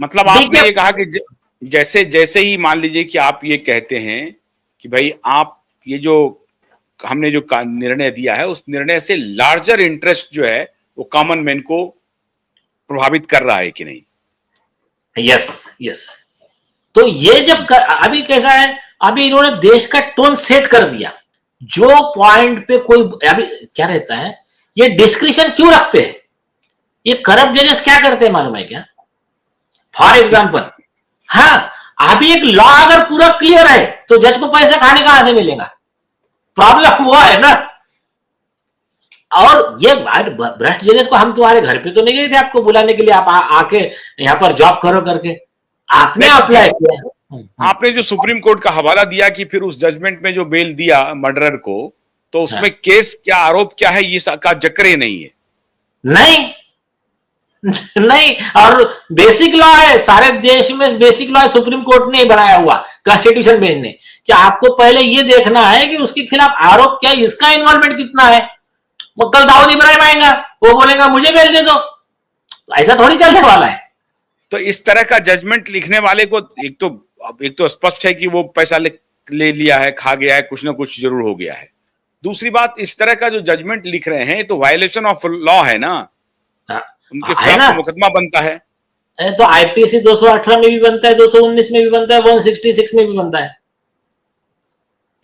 मतलब आपने ये कहा कि जैसे जैसे ही मान लीजिए कि आप ये कहते हैं कि भाई आप ये जो हमने जो निर्णय दिया है उस निर्णय से लार्जर इंटरेस्ट जो है वो कॉमन मैन को प्रभावित कर रहा है कि नहीं? Yes yes. तो ये जब अभी कैसा है, अभी इन्होंने देश का टोन सेट कर दिया। जो पॉइंट पे कोई अभी क्या रहता है, ये डिस्क्रिशन क्यों रखते हैं? ये करप्ट जजेस क्या करते हैं मालूम है क्या? फॉर एग्जाम्पल, हाँ, अभी एक लॉ अगर पूरा क्लियर है तो जज को पैसे खाने कहां से मिलेगा? प्रॉब्लम वो है ना। और ये भ्रष्ट जजेस को हम तुम्हारे घर पे तो नहीं गए थे आपको बुलाने के लिए, आप आके यहाँ पर जॉब करो करके, आपने अप्लाई किया। आपने जो सुप्रीम कोर्ट का हवाला दिया कि फिर उस जजमेंट में जो बेल दिया मर्डरर को, तो उसमें हाँ। केस क्या, आरोप क्या है, ये का जिक्र ही नहीं है। नहीं नहीं, और बेसिक लॉ है सारे देश में, बेसिक लॉ सुप्रीम कोर्ट ने बनाया हुआ कॉन्स्टिट्यूशन बेंच ने, कि आपको पहले ये देखना है कि उसके खिलाफ आरोप क्या है, इसका इन्वॉल्वमेंट कितना है। वो कल दाऊद इब्राहिम आएगा, वो बोलेगा मुझे बेल दे दो, तो ऐसा थोड़ी चलने वाला है। तो इस तरह का जजमेंट लिखने वाले को एक तो स्पष्ट है कि वो पैसा ले लिया है, खा गया है, कुछ ना कुछ जरूर हो गया है। दूसरी बात, इस तरह का जो जजमेंट लिख रहे हैं तो वायलेशन ऑफ लॉ है ना, उनके खिलाफ तो मुकदमा बनता है। तो आईपीसी 218 में भी बनता है, 219 में भी बनता है, 166 में भी बनता है।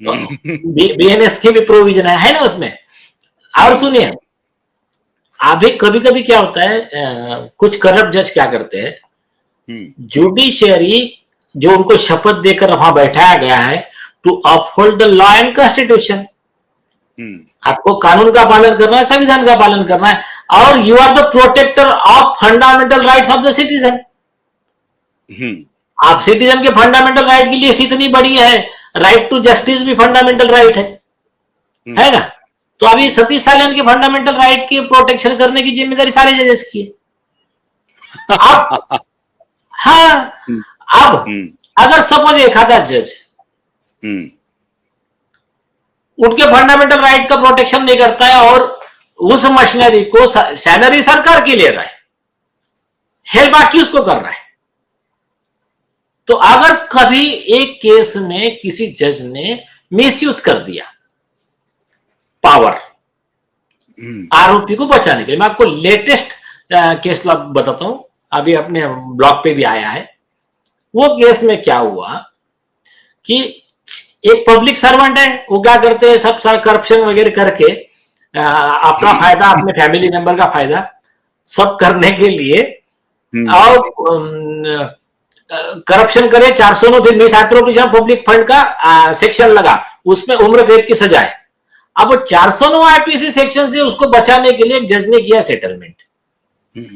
बीएनएस की भी प्रोविजन है ना उसमें। और सुनिए, अभी कभी कभी क्या होता है, कुछ करप्ट जज क्या करते हैं, जुडिशियरी जो उनको शपथ देकर वहां बैठाया गया है to uphold the law and constitution, आपको कानून का पालन करना है, संविधान का पालन करना है, और you are the protector of fundamental rights of the citizen. आप सिटीजन के फंडामेंटल राइट की लिस्ट इतनी बड़ी है, राइट टू जस्टिस भी फंडामेंटल राइट है ना। तो अभी सतीश सालन के फंडामेंटल राइट की प्रोटेक्शन करने की जिम्मेदारी सारे जजेस की है। अब हाँ, अब अगर सपोज एक आधा जज उनके फंडामेंटल राइट का प्रोटेक्शन नहीं करता है और उस मशीनरी को सैलरी सरकार की ले रहा है, हेल्प बाकी उसको कर रहा है, तो अगर कभी एक केस में किसी जज ने मिसयूज कर दिया पावर आरोपी को बचाने के लिए, मैं आपको लेटेस्ट केस लॉ बताता हूं, अभी अपने ब्लॉग पे भी आया है। वो केस में क्या हुआ कि एक पब्लिक सर्वेंट है, वो क्या करते हैं, सब सारा करप्शन वगैरह करके अपना फायदा, अपने फैमिली मेंबर का फायदा सब करने के लिए, और करप्शन करे 409 फिर मिसएप्रोप्रिएशन पब्लिक फंड का सेक्शन लगा, उसमें उम्र कैद की सजा है। अब वो 409 आईपीसी सेक्शन से उसको बचाने के लिए जज ने किया सेटलमेंट।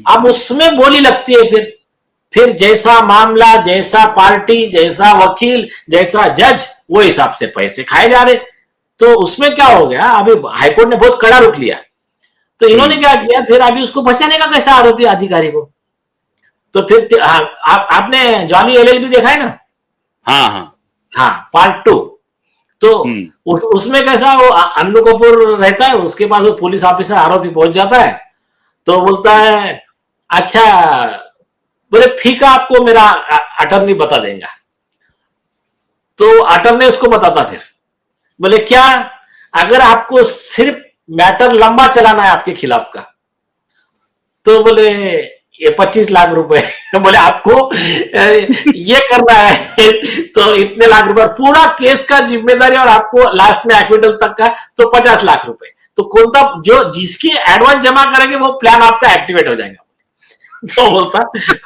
अब उसमें बोली लगती है, फिर जैसा मामला, जैसा पार्टी, जैसा वकील, जैसा जज, वो हिसाब से पैसे खाए जा रहे। तो उसमें क्या हो गया, अभी हाईकोर्ट ने बहुत कड़ा रुख लिया, तो इन्होंने क्या किया, फिर अभी उसको बचाने का कैसा आरोपी अधिकारी को, तो फिर आपने जॉनी एलएलबी देखा है ना? हाँ, पार्ट 2। तो उसमें कैसा, वो अन्नू कपूर रहता है, उसके पास वो पुलिस ऑफिसर आरोपी पहुंच जाता है, तो बोलता है अच्छा, बोले फीका आपको मेरा अटर्नी बता देगा। तो अटर्नी उसको बताता, फिर बोले क्या, अगर आपको सिर्फ मैटर लंबा चलाना है आपके खिलाफ का, तो बोले ये 25 लाख रुपए बोले आपको ये करना है तो इतने लाख रुपए, पूरा केस का जिम्मेदारी और आपको लास्ट में एक्विटल तक का तो 50 लाख रुपए। तो कौन सा जो जिसकी एडवांस जमा करेंगे वो प्लान आपका एक्टिवेट हो जाएगा। तो बोलता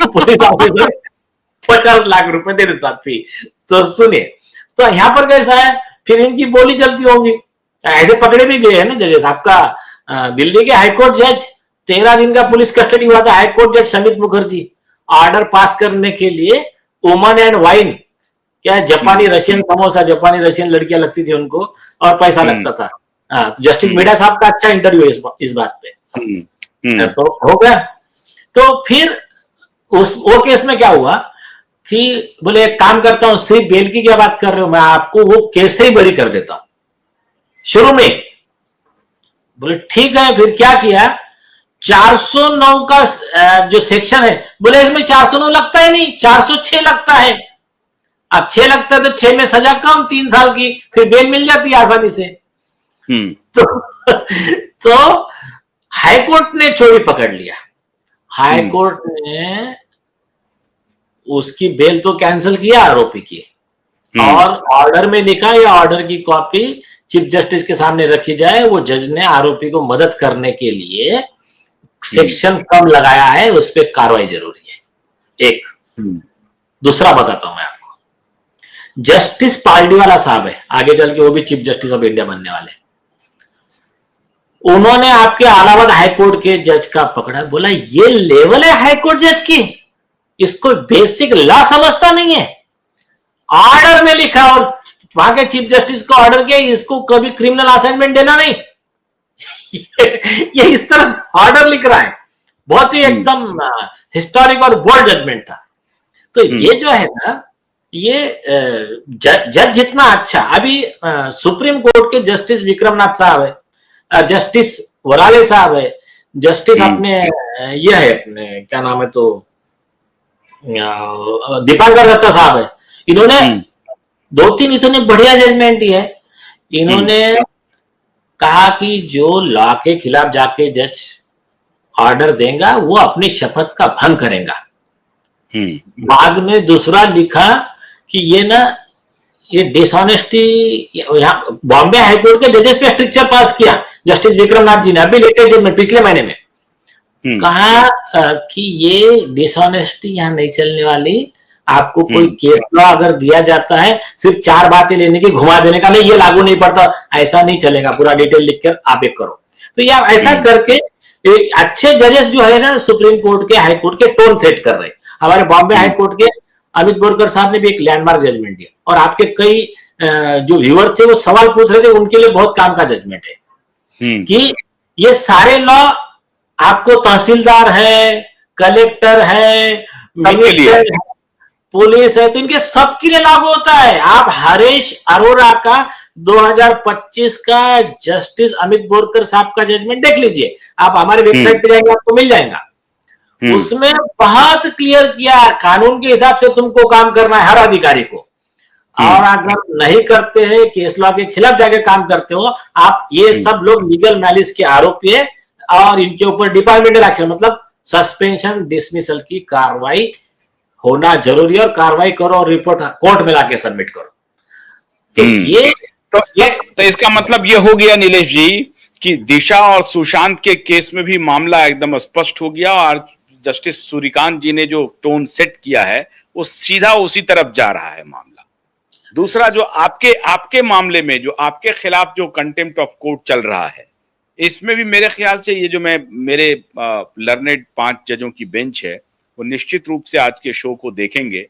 पुलिस ऑफिसर 50 लाख रुपए दे देता फी। तो सुनिए, तो यहां पर कैसा है, फिर इनकी बोली चलती होगी, ऐसे पकड़े भी गए हैं ना जजेस। आपका दिल्ली के हाईकोर्ट जज 13 दिन का पुलिस कस्टडी हुआ था, हाईकोर्ट जज समित मुखर्जी ऑर्डर पास करने के लिए वुमन एंड वाइन, क्या जापानी रशियन समोसा, जापानी रशियन लड़कियां लगती थी उनको और पैसा लगता था। तो जस्टिस मेडा साहब का अच्छा इंटरव्यू इस बात पे तो हो गया। तो फिर वो केस में क्या हुआ कि बोले एक काम करता हूं, सिर्फ बेल की क्या बात कर रहे हो, मैं आपको वो केस से ही बरी कर देता हूं शुरू में। बोले ठीक है। फिर क्या किया, 409 का जो सेक्शन है, बोले इसमें 409 लगता ही नहीं, 406 लगता है। अब 6 लगता है तो 6 में सजा कम 3 साल की, फिर बेल मिल जाती है आसानी से। तो हाईकोर्ट ने चोरी पकड़ लिया। हाईकोर्ट ने उसकी बेल तो कैंसिल किया आरोपी की, और ऑर्डर में लिखा या ऑर्डर की कॉपी चीफ जस्टिस के सामने रखी जाए, वो जज ने आरोपी को मदद करने के लिए सेक्शन कम लगाया है, उस पर कार्रवाई जरूरी है। एक दूसरा बताता हूं मैं आपको, जस्टिस पार्डीवाला साहब है, आगे चल के वो भी चीफ जस्टिस ऑफ इंडिया बनने वाले। उन्होंने आपके इलाहाबाद हाईकोर्ट के जज का पकड़ा, बोला ये लेवल है हाईकोर्ट जज की, इसको बेसिक लॉ समझता नहीं है। ऑर्डर में लिखा, और वहां के चीफ जस्टिस को ऑर्डर किया इसको कभी क्रिमिनल असाइनमेंट देना नहीं। ये इस तरह से ऑर्डर लिख रहा है, बहुत ही एकदम हिस्टोरिक और बोल्ड जजमेंट था। तो ये जो है ना, ये जज जितना अच्छा, अभी सुप्रीम कोर्ट के जस्टिस विक्रमनाथ साहब है, जस्टिस वराले साहब है, जस्टिस अपने ये है, अपने क्या नाम है तो दीपांकर दत्ता साहब है, इन्होंने 2-3 इतने बढ़िया जजमेंट ही है। इन्होंने कहा कि जो लॉ के खिलाफ जाके जज ऑर्डर देगा वो अपनी शपथ का भंग करेगा। बाद में दूसरा लिखा कि ये ना, ये डिसऑनेस्टी, यहाँ बॉम्बे हाईकोर्ट के जजेस पे स्ट्रिक्चर पास किया जस्टिस विक्रमनाथ जी ने, अभी लेटेस्ट में पिछले महीने में कहा कि ये डिसऑनेस्टी यहाँ नहीं चलने वाली। आपको कोई केस लॉ अगर दिया जाता है, सिर्फ 4 बातें लेने की, घुमा देने का, नहीं ये लागू नहीं पड़ता, ऐसा नहीं चलेगा, पूरा डिटेल लिखकर आप एक करो। तो ये ऐसा करके अच्छे जजेस जो है ना सुप्रीम कोर्ट के, हाई कोर्ट के टोन सेट कर रहे। हमारे बॉम्बे हाई कोर्ट के अमित बोरकर साहब ने भी एक लैंडमार्क जजमेंट दिया, और आपके कई जो व्यूअर थे वो सवाल पूछ रहे थे, उनके लिए बहुत काम का जजमेंट है कि ये सारे लॉ आपको तहसीलदार है, कलेक्टर है, मिनिस्टर है, पुलिस है, तो इनके सबके लिए लागू होता है। आप हरीश अरोड़ा का 2025 का जस्टिस अमित बोरकर साहब का जजमेंट देख लीजिए, आप हमारे वेबसाइट पे जाएंगे आपको मिल जाएगा। उसमें बहुत क्लियर किया, कानून के हिसाब से तुमको काम करना है हर अधिकारी को, और अगर नहीं करते हैं, केस लॉ के खिलाफ जाके काम करते हो आप, ये सब लोग लीगल मैलिस के आरोपी है, और इनके ऊपर डिपार्टमेंटल एक्शन मतलब सस्पेंशन डिसमिसल की कार्रवाई होना जरूरी है, और कार्रवाई करो और रिपोर्ट कोर्ट में लाके सबमिट करो। तो ये तो इसका मतलब ये हो गया नीलेश जी कि दिशा और सुशांत के केस में भी मामला एकदम स्पष्ट हो गया, और जस्टिस सूर्यकांत जी ने जो टोन सेट किया है वो सीधा उसी तरफ जा रहा है मामला। दूसरा, जो आपके मामले में जो आपके खिलाफ जो कंटेम्प्ट ऑफ कोर्ट चल रहा है, इसमें भी मेरे ख्याल से ये जो मेरे लर्नेड 5 जजों की बेंच है, वो निश्चित रूप से आज के शो को देखेंगे,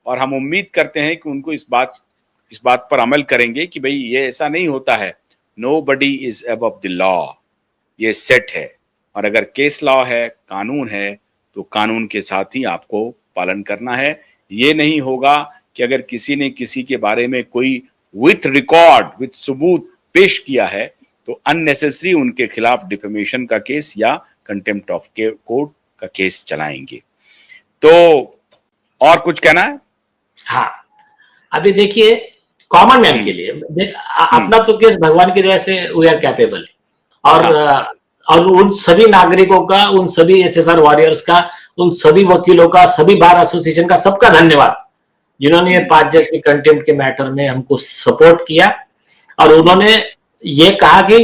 और हम उम्मीद करते हैं कि उनको इस बात पर अमल करेंगे कि भाई ये ऐसा नहीं होता है, nobody is above the law, ये सेट है, और अगर केस लॉ है, कानून है, तो कानून के साथ ही आपको पालन करना है। ये नहीं होगा कि अगर किसी ने किसी के बारे में कोई विथ रिकॉर्ड, विथ सबूत पेश किया है, तो अननेसेसरी उनके खिलाफ डिफेमेशन का केस या कंटेम्प्ट ऑफ कोर्ट का केस चलाएंगे। तो और कुछ कहना है? हाँ, अभी देखिए कॉमन मैन के लिए अपना तो केस भगवान की दया से वी आर कैपेबल, और उन सभी नागरिकों का, उन सभी एसएसआर वॉरियर्स का, उन सभी वकीलों का, सभी बार एसोसिएशन का, सबका धन्यवाद जिन्होंने ये 5 जज के कंटेम्प्ट के मैटर में हमको सपोर्ट किया, और उन्होंने ये कहा कि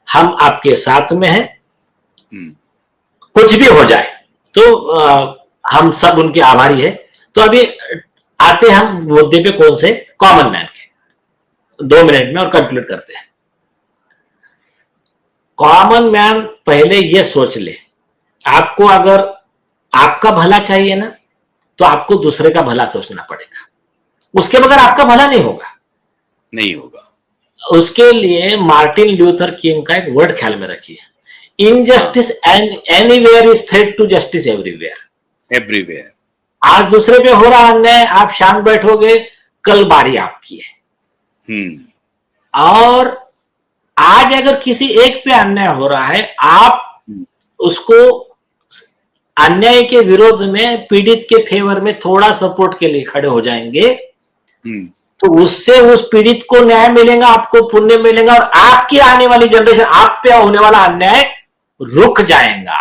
हम आपके साथ में हैं, कुछ भी हो जाए तो हम सब उनके आभारी है। तो अभी आते हैं हम मुद्दे पे, कौन से, कॉमन मैन के, 2 मिनट में और कंक्लूड करते हैं। कॉमन मैन पहले ये सोच ले, आपको अगर आपका भला चाहिए ना, तो आपको दूसरे का भला सोचना पड़ेगा, उसके बगैर आपका भला नहीं होगा। उसके लिए मार्टिन ल्यूथर किंग का एक वर्ड ख्याल में रखिए, injustice anywhere is threat to justice everywhere. आज दूसरे पे हो रहा अन्याय, आप शांत बैठोगे, कल बारी आपकी है। और आज अगर किसी एक पे अन्याय हो रहा है, आप उसको अन्याय के विरोध में पीड़ित के फेवर में थोड़ा सपोर्ट के लिए खड़े हो जाएंगे, तो उससे उस पीड़ित को न्याय मिलेगा, आपको पुण्य मिलेगा, और आपकी आने वाली जनरेशन, आप पे होने वाला अन्याय रुक जाएगा।